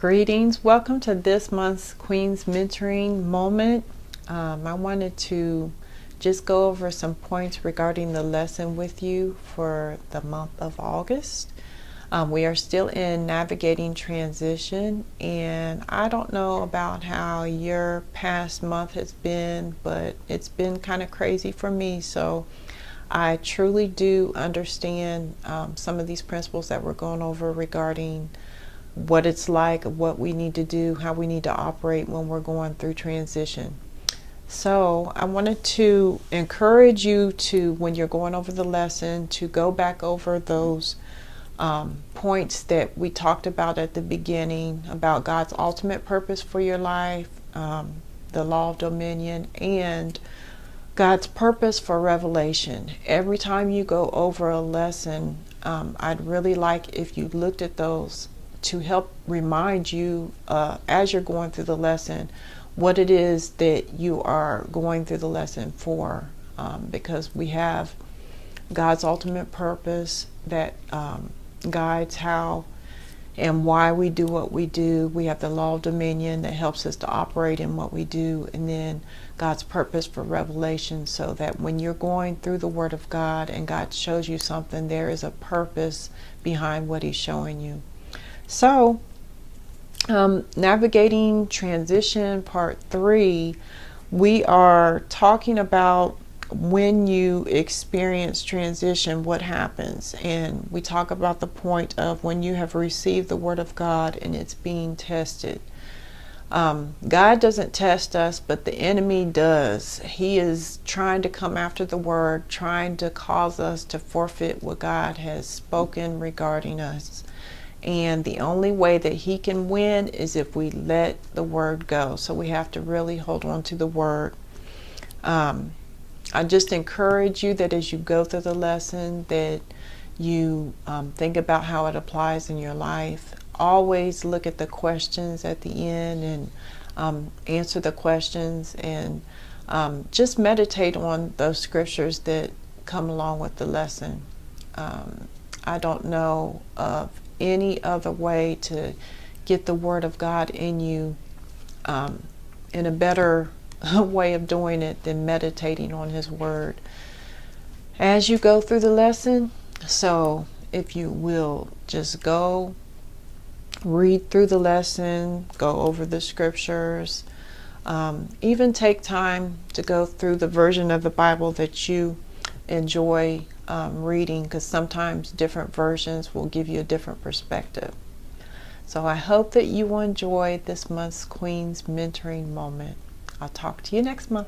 Greetings. Welcome to this month's Queen's Mentoring Moment. I wanted to just go over some points regarding the lesson with you for the month of August. We are still in navigating transition, and I don't know about how your past month has been, but it's been kind of crazy for me. So I truly do understand some of these principles that we're going over regarding what it's like, what we need to do, how we need to operate when we're going through transition. So I wanted to encourage you to, when you're going over the lesson, to go back over those points that we talked about at the beginning about God's ultimate purpose for your life, the law of dominion, and God's purpose for revelation. Every time you go over a lesson, I'd really like if you looked at those to help remind you as you're going through the lesson what it is that you are going through the lesson for, because we have God's ultimate purpose that guides how and why we do what we do. We have the law of dominion that helps us to operate in what we do, and then God's purpose for revelation, so that when you're going through the Word of God and God shows you something, there is a purpose behind what He's showing you. So, navigating transition part 3, we are talking about when you experience transition, what happens. And we talk about the point of when you have received the Word of God and it's being tested. God doesn't test us, but the enemy does. He is trying to come after the Word, trying to cause us to forfeit what God has spoken regarding us. And the only way that he can win is if we let the Word go. So we have to really hold on to the Word. I just encourage you that as you go through the lesson, that you think about how it applies in your life. Always look at the questions at the end and answer the questions, and just meditate on those scriptures that come along with the lesson. I don't know of any other way to get the Word of God in you in a better way of doing it than meditating on His Word as you go through the lesson. So if you will just go read through the lesson, go over the scriptures, even take time to go through the version of the Bible that you enjoy reading, because sometimes different versions will give you a different perspective. So I hope that you will enjoy this month's Queen's Mentoring Moment. I'll talk to you next month.